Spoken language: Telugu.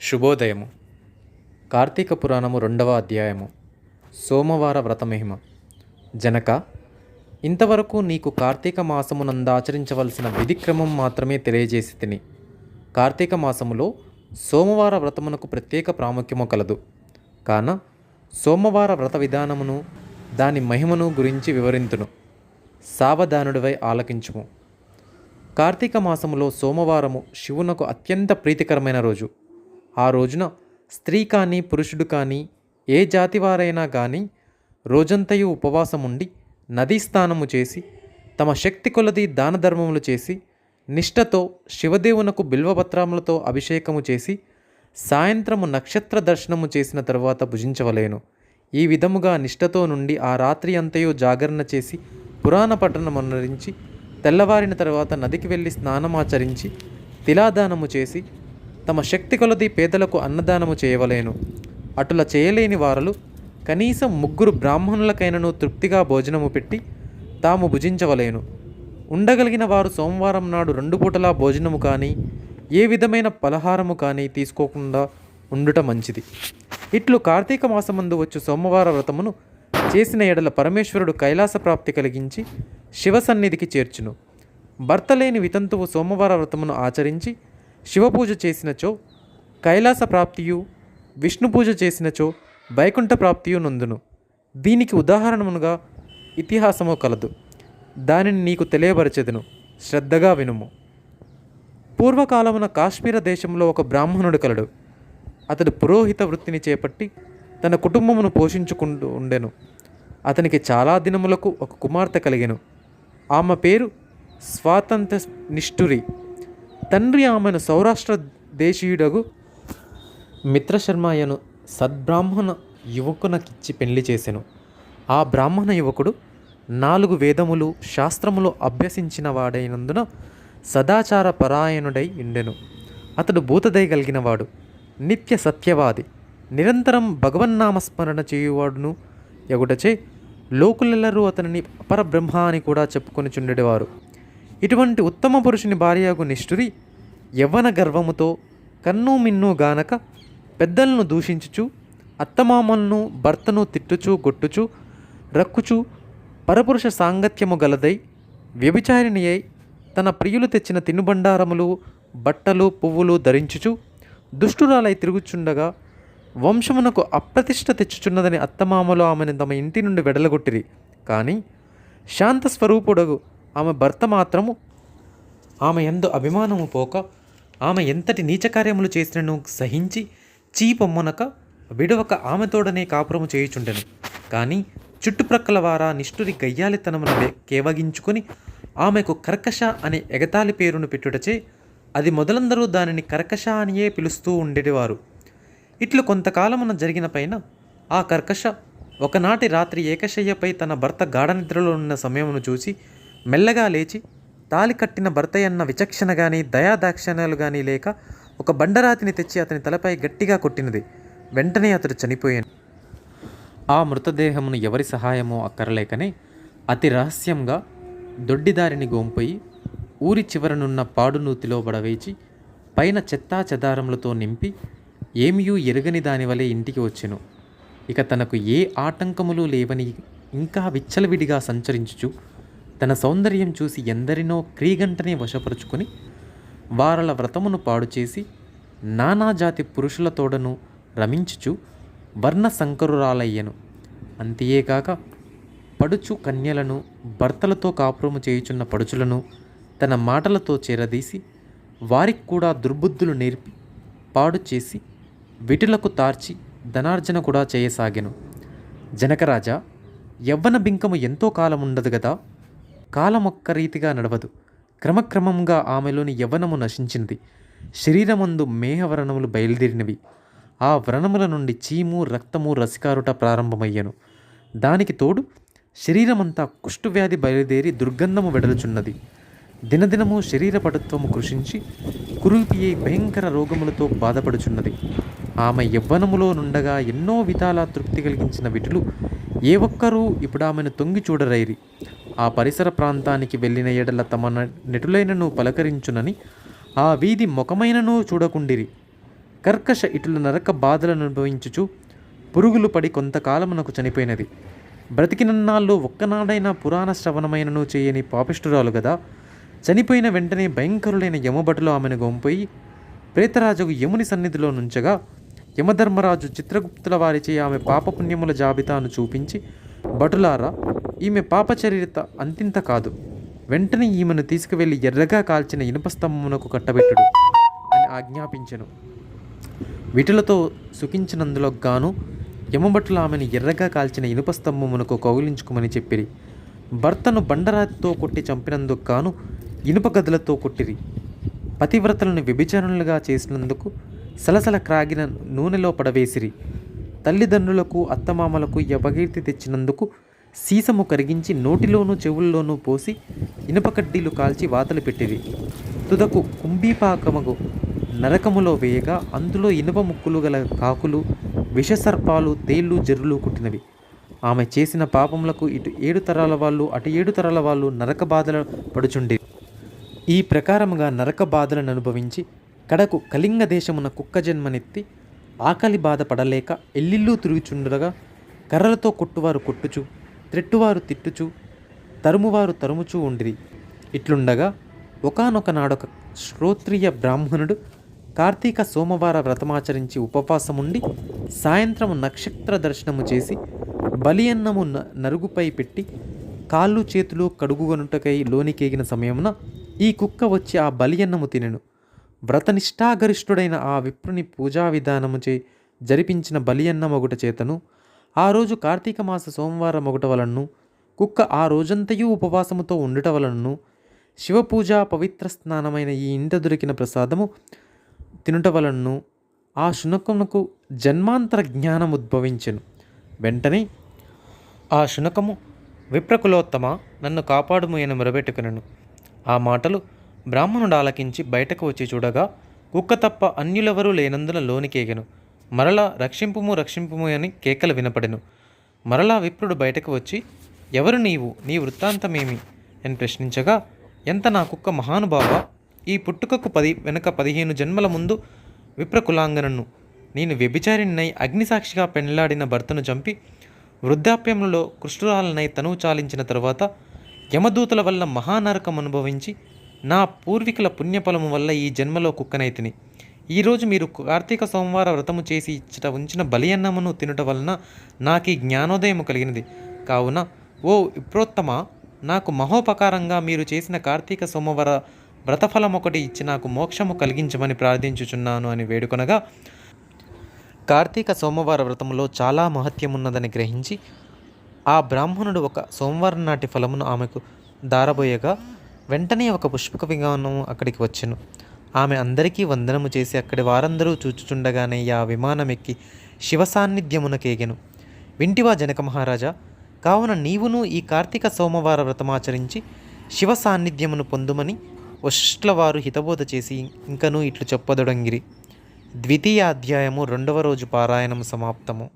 శుభోదయము. కార్తీక పురాణము 2వ అధ్యాయము. సోమవార వ్రతమహిమ. జనక, ఇంతవరకు నీకు కార్తీక మాసమునందాచరించవలసిన విధిక్రమం మాత్రమే తెలియజేసి తిని. కార్తీక మాసములో సోమవార వ్రతమునకు ప్రత్యేక ప్రాముఖ్యము కలదు. కాన సోమవార వ్రత విధానమును దాని మహిమను గురించి వివరింతును. సావధానుడివై ఆలకించుము. కార్తీక మాసములో సోమవారము శివునకు అత్యంత ప్రీతికరమైన రోజు. ఆ రోజున స్త్రీ కానీ పురుషుడు కానీ ఏ జాతివారైనా కానీ రోజంతయు ఉపవాసముండి నదీ స్నానము చేసి తమ శక్తి కొలది దాన ధర్మములు చేసి నిష్ఠతో శివదేవునకు బిల్వపత్రములతో అభిషేకము చేసి సాయంత్రము నక్షత్ర దర్శనము చేసిన తరువాత భుజించవలేను. ఈ విధముగా నిష్ఠతో నుండి ఆ రాత్రి అంతయు జాగరణ చేసి పురాణ పఠనమనరించి తెల్లవారిన తర్వాత నదికి వెళ్ళి స్నానమాచరించి తిలాదానము చేసి తమ శక్తి కొలది పేదలకు అన్నదానము చేయవలేను. అటుల చేయలేని వారలు కనీసం 3 బ్రాహ్మణులకైనను తృప్తిగా భోజనము పెట్టి తాము భుజించవలేను. ఉండగలిగిన వారు సోమవారం నాడు 2 పూటలా భోజనము కానీ ఏ విధమైన పలహారము కానీ తీసుకోకుండా ఉండుట మంచిది. ఇట్లు కార్తీక మాసమందు వచ్చు సోమవార వ్రతమును చేసిన ఎడల పరమేశ్వరుడు కైలాస ప్రాప్తి కలిగించి శివసన్నిధికి చేర్చును. భర్త లేని వితంతువు సోమవార వ్రతమును ఆచరించి శివపూజ చేసినచో కైలాస ప్రాప్తియు, విష్ణు పూజ చేసినచో వైకుంఠ ప్రాప్తియు నొందును. దీనికి ఉదాహరణముగా ఇతిహాసము కలదు. దానిని నీకు తెలియబరచెదను, శ్రద్ధగా వినుము. పూర్వకాలమున కాశ్మీర దేశంలో ఒక బ్రాహ్మణుడు కలడు. అతడు పురోహిత వృత్తిని చేపట్టి తన కుటుంబమును పోషించుకుంటూ ఉండెను. అతనికి చాలా దినములకు ఒక కుమార్తె కలిగెను. ఆమె పేరు స్వాతంత్ర నిష్ఠురి. తండ్రి ఆమెను సౌరాష్ట్ర దేశీయుడగు మిత్రశర్మయను సద్బ్రాహ్మణ యువకునకిచ్చి పెళ్లి చేసెను. ఆ బ్రాహ్మణ యువకుడు 4 వేదములు శాస్త్రములు అభ్యసించిన వాడైనందున సదాచార పరాయణుడై ఉండెను. అతడు భూతదయ కలిగినవాడు, నిత్య సత్యవాది, నిరంతరం భగవన్నామస్మరణ చేయువాడును ఎగుటచే లోకులెల్లరూ అతనిని అపరబ్రహ్మ అని కూడా చెప్పుకొని చుండెడివారు. ఇటువంటి ఉత్తమ పురుషుని భార్యకు నిష్ఠురి యవ్వన గర్వముతో కన్ను మిన్ను గానక పెద్దలను దూషించుచు అత్తమామలను భర్తను తిట్టుచు గొట్టుచు రక్కుచు పరపురుష సాంగత్యము గలదై వ్యభిచారిణి అయి తన ప్రియులు తెచ్చిన తినుబండారములు బట్టలు పువ్వులు ధరించుచు దుష్టురాలై తిరుగుచుండగా వంశమునకు అప్రతిష్ట తెచ్చుచున్నదని అత్తమామలు ఆమెను తమ ఇంటి నుండి వెడలగొట్టిరి. కానీ శాంత స్వరూపుడగు ఆమె భర్త మాత్రము ఆమె యందు అభిమానము పోక ఆమె ఎంతటి నీచకార్యములు చేసినను సహించి చీపొమ్మనక విడవక ఆమెతోడనే కాపురము చేయుచుండెను. కానీ చుట్టుప్రక్కల వారా నిష్ఠురి గయ్యాలితనమును కేవగించుకొని ఆమెకు కర్కశ అనే ఎగతాళి పేరును పెట్టుటచే అది మొదలందరూ దానిని కర్కశ అనియే పిలుస్తూ ఉండేవారు. ఇట్లు కొంతకాలమున జరిగిన పైన ఆ కర్కశ ఒకనాటి రాత్రి ఏకశయ్యపై తన భర్త గాఢనిద్రలో ఉన్న సమయమును చూసి మెల్లగా లేచి తాలి కట్టిన భర్తయన్న విచక్షణ కానీ దయాదాక్షిణ్యాలు కానీ లేక ఒక బండరాతిని తెచ్చి అతని తలపై గట్టిగా కొట్టినది. వెంటనే అతడు చనిపోయాను. ఆ మృతదేహమును ఎవరి సహాయమో అక్కరలేకనే అతి రహస్యంగా దొడ్డిదారిని గోంపోయి ఊరి చివరనున్న పాడునూతిలో పడవేచి పైన చెత్తా చెదారములతో నింపి ఏమియూ ఎరుగని దానివలే ఇంటికి వచ్చెను. ఇక తనకు ఏ ఆటంకములు లేవని ఇంకా విచ్చలవిడిగా సంచరించుచు తన సౌందర్యం చూసి ఎందరినో క్రీగంటనే వశపరుచుకొని వారల వ్రతమును పాడు చేసి నానాజాతి పురుషులతోడను రమించుచు వర్ణ సంకరురాలయ్యను. అంతేకాక పడుచు కన్యలను భర్తలతో కాపురము చేయుచున్న పడుచులను తన మాటలతో చేరదీసి వారికి కూడా దుర్బుద్ధులు నేర్పి పాడు చేసి విటులకు తార్చి ధనార్జన కూడా చేయసాగెను. జనకరాజా, యవ్వన బింకము ఎంతో కాలం ఉండదు గదా. కాలమొక్క రీతిగా నడవదు. క్రమక్రమంగా ఆమెలోని యవ్వనము నశించింది. శరీరమందు మేహవ్రణములు బయలుదేరినవి. ఆ వ్రణముల నుండి చీము రక్తము రసికారుట ప్రారంభమయ్యను. దానికి తోడు శరీరమంతా కుష్ఠవ్యాధి బయలుదేరి దుర్గంధము వెడలుచున్నది. దినదినము శరీర పటుత్వము కృషించి కురూపి అయి భయంకర రోగములతో బాధపడుచున్నది. ఆమె యవ్వనములో నుండగా ఎన్నో విధాల తృప్తి కలిగించిన విటులు ఏ ఒక్కరూ ఇప్పుడు ఆమెను తొంగి చూడరైరి. ఆ పరిసర ప్రాంతానికి వెళ్ళిన ఎడల తమ నెటులైనను పలకరించునని ఆ వీధి ముఖమైనను చూడకుండిరి. కర్కశ ఇటుల నరక బాధలను అనుభవించుచు పురుగులు పడి కొంతకాలమునకు చనిపోయినది. బ్రతికినన్నాళ్ళు ఒక్కనాడైనా పురాణ శ్రవణమైనను చేయని పాపిష్ఠురాలు గదా. చనిపోయిన వెంటనే భయంకరులైన యమభటులు ఆమెను గొంపోయి ప్రేతరాజుకు యముని సన్నిధిలో నుంచగా, యమధర్మరాజు చిత్రగుప్తుల వారిచే ఆమె పాపపుణ్యముల జాబితాను చూపించి, భటులారా, ఈమె పాపచరిత అంతింత కాదు, వెంటనే ఈమెను తీసుకువెళ్ళి ఎర్రగా కాల్చిన ఇనుప స్తంభమునకు కట్టబెట్టుడు అని ఆజ్ఞాపించెను. విటులతో సుఖించినందులో గాను యమభటులు ఆమెను ఎర్రగా కాల్చిన ఇనుప స్తంభమునకు కౌగిలించుకోమని చెప్పిరి. భర్తను బండరాతితో కొట్టి చంపినందుకు గాను ఇనుప గదులతో కొట్టిరి. పతివ్రతలను వ్యభిచారులుగా చేసినందుకు సలసల క్రాగిన నూనెలో పడవేసిరి. తల్లిదండ్రులకు అత్తమామలకు అపకీర్తి తెచ్చినందుకు సీసము కరిగించి నోటిలోనూ చెవుల్లోనూ పోసి ఇనుప కడ్డీలు కాల్చి వాతలు పెట్టిరి. తుదకు కుంభీపాకముగు నరకములో వేయగా అందులో ఇనుప ముక్కులు గల కాకులు, విషసర్పాలు, తేళ్ళు, జర్రులు కుట్టినవి. ఆమె చేసిన పాపములకు ఇటు 7 తరాల వాళ్ళు అటు 7 తరాల వాళ్ళు నరక బాధలు పడుచుండి. ఈ ప్రకారముగా నరక బాధలను అనుభవించి కడకు కళింగ దేశమున కుక్క జన్మనెత్తి ఆకలి బాధ పడలేక ఎల్లిల్లు తిరుగుచుండగా కర్రలతో కొట్టువారు కొట్టుచు, త్రెట్టువారు తిట్టుచు, తరుమువారు తరుముచూ ఉండిరి. ఇట్లుండగా ఒకానొక నాడొక శ్రోత్రియ బ్రాహ్మణుడు కార్తీక సోమవార వ్రతమాచరించి ఉపవాసముండి సాయంత్రము నక్షత్ర దర్శనము చేసి బలి అన్నము నరుగుపై పెట్టి కాళ్ళు చేతులు కడుగుగొనుటకై లోనికేగిన సమయమున ఈ కుక్క వచ్చి ఆ బలి అన్నము తినెను. వ్రతనిష్టాగరిష్ఠుడైన ఆ విప్రుని పూజా విధానముచే జరిపించిన బలి అన్నమొగుట చేతను ఆ రోజు కార్తీక మాస సోమవారం మొగుట వలనను కుక్క ఆ రోజంతయు ఉపవాసముతో ఉండుట వలనను శివపూజా పవిత్ర స్నానమైన ఈ ఇంట దొరికిన ప్రసాదము తినుట వలనను ఆ శునకమునకు జన్మాంతర జ్ఞానం ఉద్భవించెను. వెంటనే ఆ శునకము, విప్రకులోత్తమ, నన్ను కాపాడుము అని మొరబెట్టుకునెను. ఆ మాటలు బ్రాహ్మణుడు ఆలకించి బయటకు వచ్చి చూడగా కుక్క తప్ప అన్యులెవరూ లేనందున లోనికేగెను. మరలా రక్షింపుము రక్షింపుము అని కేకలు వినపడెను. మరలా విప్రుడు బయటకు వచ్చి, ఎవరు నీవు, నీ వృత్తాంతమేమి అని ప్రశ్నించగా, ఎంత నా కుక్క మహానుభావ, ఈ పుట్టుకకు వెనుక 15 జన్మల ముందు విప్రకులాంగనను నేను వ్యభిచారిణ్ణై అగ్నిసాక్షిగా పెళ్లాడిన భర్తను చంపి వృద్ధాప్యంలో కృష్ణురాలనై తనువు చాలించిన తరువాత యమదూతల వల్ల మహానరకం అనుభవించి నా పూర్వీకుల పుణ్యఫలము వల్ల ఈ జన్మలో కుక్కనైతిని. ఈరోజు మీరు కార్తీక సోమవార వ్రతము చేసి ఉంచిన బలి అన్నమును తినుట వలన నాకు ఈ జ్ఞానోదయము కలిగినది. కావున ఓ విప్రోత్తమ, నాకు మహోపకారంగా మీరు చేసిన కార్తీక సోమవార వ్రతఫలం ఒకటి ఇచ్చి నాకు మోక్షము కలిగించమని ప్రార్థించుచున్నాను అని వేడుకొనగా, కార్తీక సోమవార వ్రతములో చాలా మహత్యమున్నదని గ్రహించి ఆ బ్రాహ్మణుడు ఒక సోమవారం నాటి ఫలమును ఆమెకు దారబోయగా వెంటనే ఒక పుష్పక విమానము అక్కడికి వచ్చెను. ఆమె అందరికీ వందనము చేసి అక్కడి వారందరూ చూచుచుండగానే ఆ విమానం ఎక్కి శివ సాన్నిధ్యమునకేగెను. వింటివా జనక మహారాజా, కావున నీవును ఈ కార్తీక సోమవార వ్రతమాచరించి శివ సాన్నిధ్యమును పొందుమని వశిష్ఠుల వారు హితబోధ చేసి ఇంకనూ ఇట్లు చెప్పదొడంగిరి. 2వ అధ్యాయము 2వ రోజు పారాయణము సమాప్తము.